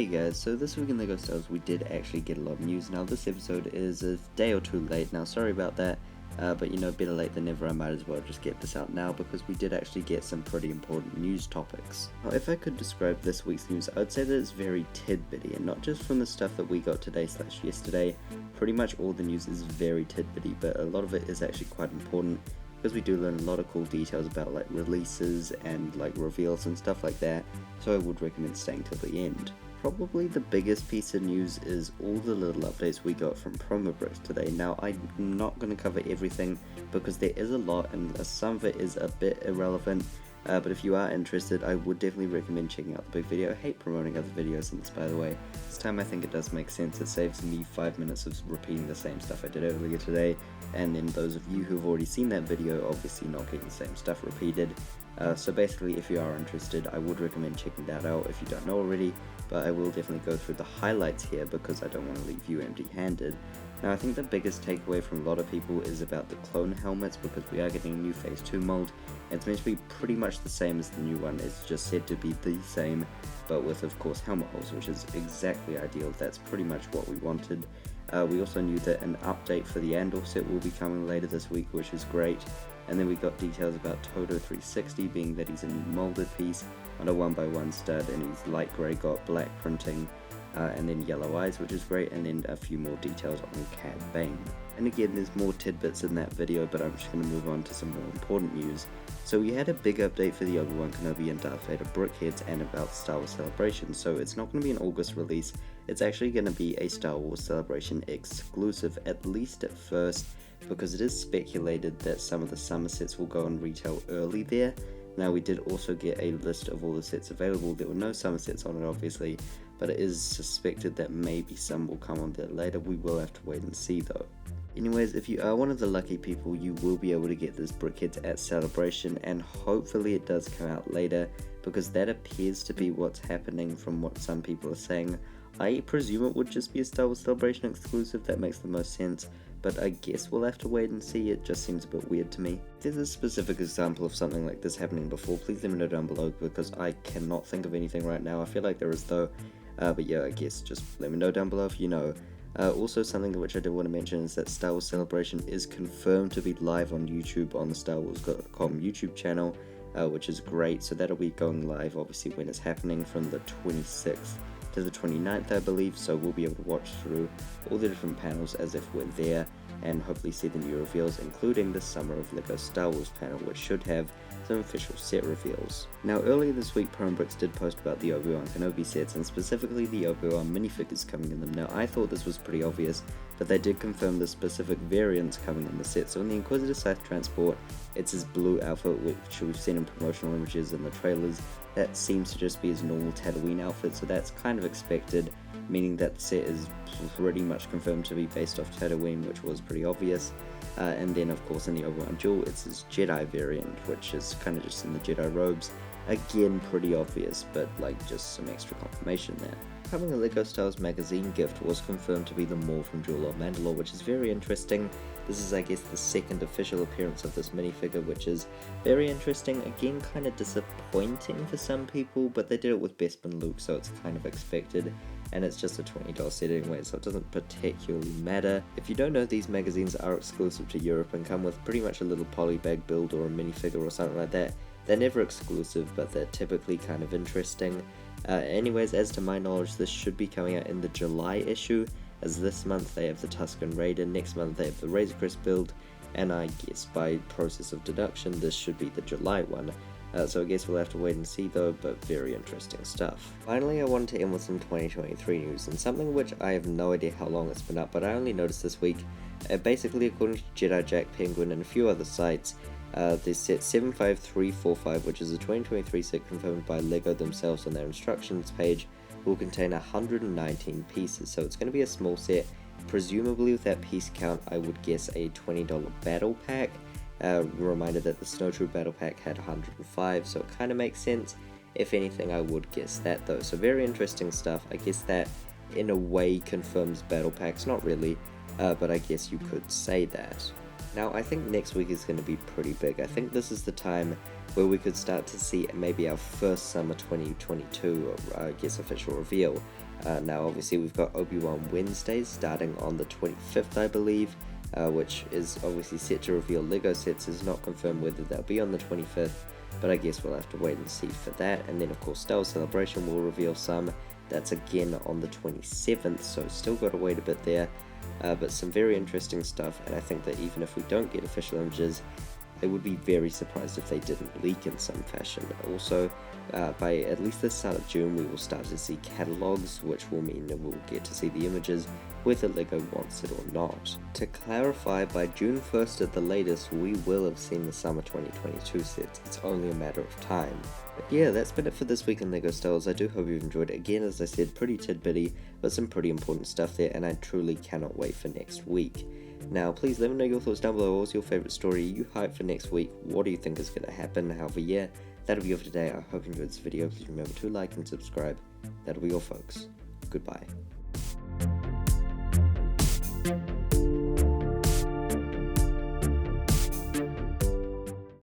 guys, so this week in LEGO Star Wars we did actually get a lot of news. Now this episode is a day or two late, now sorry about that, but you know, better late than never. I might as well just get this out now because we did actually get some pretty important news topics. Now if I could describe this week's news, I would say that it's very tidbitty, and not just from the stuff that we got today / yesterday. Pretty much all the news is very tidbitty, but a lot of it is actually quite important, because we do learn a lot of cool details about like releases and like reveals and stuff like that, so I would recommend staying till the end. Probably the biggest piece of news is all the little updates we got from promo bricks today. Now I'm not going to cover everything because there is a lot and some of it is a bit irrelevant, but if you are interested I would definitely recommend checking out the big video. I hate promoting other videos in this, by the way. This time I think it does make sense. It saves me 5 minutes of repeating the same stuff I did earlier today, and then those of you who've already seen that video obviously not getting the same stuff repeated. So basically if you are interested I would recommend checking that out if you don't know already, but I will definitely go through the highlights here because I don't want to leave you empty-handed. Now I think the biggest takeaway from a lot of people is about the clone helmets, because we are getting a new Phase 2 mold, and it's meant to be pretty much the same as the new one. It's just said to be the same, but with of course helmet holes, which is exactly ideal. That's pretty much what we wanted. We also knew that an update for the Andor set will be coming later this week, which is great. And then we got details about Toto 360, being that he's a new molded piece on a 1x1 stud, and he's light grey, got black printing, and then yellow eyes, which is great, and then a few more details on Cad Bane. And again, there's more tidbits in that video, but I'm just going to move on to some more important news. So we had a big update for the Obi-Wan Kenobi and Darth Vader brickheads and about Star Wars Celebration. So it's not going to be an August release, it's actually going to be a Star Wars Celebration exclusive, at least at first, because it is speculated that some of the summer sets will go on retail early there. Now we did also get a list of all the sets available. There were no summer sets on it obviously, but it is suspected that maybe some will come on there later. We will have to wait and see though. Anyways, if you are one of the lucky people, you will be able to get this brickheads at Celebration, and hopefully it does come out later, because that appears to be what's happening from what some people are saying. I presume it would just be a Star Wars Celebration exclusive. That makes the most sense, but I guess we'll have to wait and see. It just seems a bit weird to me. If there's a specific example of something like this happening before, please let me know down below, because I cannot think of anything right now. I feel like there is though, but yeah, I guess just let me know down below if you know. Also, something which I did want to mention is that Star Wars Celebration is confirmed to be live on YouTube on the StarWars.com YouTube channel, which is great. So that'll be going live obviously when it's happening from the 26th to the 29th I believe, so we'll be able to watch through all the different panels as if we're there, and hopefully see the new reveals, including the Summer of LEGO Star Wars panel, which should have some official set reveals. Now earlier this week Promo Bricks did post about the Obi-Wan Kenobi sets, and specifically the Obi-Wan minifigures coming in them. Now I thought this was pretty obvious, but they did confirm the specific variants coming in the set. So in the Inquisitor Scythe Transport, it's his blue outfit, which we've seen in promotional images and the trailers. That seems to just be his normal Tatooine outfit, so that's kind of expected, meaning that the set is pretty much confirmed to be based off Tatooine, which was pretty obvious. And then of course in the Obi-Wan Duel, it's his Jedi variant, which is kind of just in the Jedi robes. Again, pretty obvious, but like just some extra confirmation there. Coming a LEGO Star Wars magazine gift was confirmed to be the Maul from Jewel of Mandalore, which is very interesting. This is I guess the second official appearance of this minifigure, which is very interesting. Again, kind of disappointing for some people, but they did it with Bespin Luke, so it's kind of expected. And it's just a $20 set anyway, so it doesn't particularly matter. If you don't know, these magazines are exclusive to Europe and come with pretty much a little polybag build or a minifigure or something like that. They're never exclusive, but they're typically kind of interesting. Anyways, as to my knowledge, this should be coming out in the July issue, as this month they have the Tusken Raider, next month they have the Razor Crest build, and I guess by process of deduction this should be the July one. So I guess we'll have to wait and see though, but very interesting stuff. Finally, I wanted to end with some 2023 news, and something which I have no idea how long it's been up, but I only noticed this week. Basically, according to Jedi Jack Penguin and a few other sites, the set 75345, which is a 2023 set confirmed by LEGO themselves on their instructions page, will contain 119 pieces, so it's going to be a small set. Presumably with that piece count, I would guess a $20 battle pack. Reminder that the Snow Troop Battle Pack had 105, so it kind of makes sense. If anything, I would guess that though. So very interesting stuff. I guess that in a way confirms Battle Packs, not really, but I guess you could say that. Now I think next week is going to be pretty big. I think this is the time where we could start to see maybe our first summer 2022 official reveal. Now obviously we've got Obi-Wan Wednesdays starting on the 25th, I believe, which is obviously set to reveal Lego sets. Is not confirmed whether they'll be on the 25th, but I guess we'll have to wait and see for that. And then of course Star Wars Celebration will reveal some. That's again on the 27th, so still got to wait a bit there, but some very interesting stuff. And I think that even if we don't get official images, I would be very surprised if they didn't leak in some fashion. Also, by at least the start of June, we will start to see catalogs, which will mean that we'll get to see the images whether LEGO wants it or not. To clarify, by June 1st at the latest, we will have seen the summer 2022 sets. It's only a matter of time. But yeah, that's been it for this week in LEGO Star Wars. I do hope you've enjoyed it. Again, as I said, pretty tidbitty, but some pretty important stuff there, and I truly cannot wait for next week. Now, please let me know your thoughts down below. What's your favourite story? Are you hyped for next week? What do you think is going to happen? However, yeah, that'll be all for today. I hope you enjoyed this video. Please remember to like and subscribe. That'll be all, folks. Goodbye.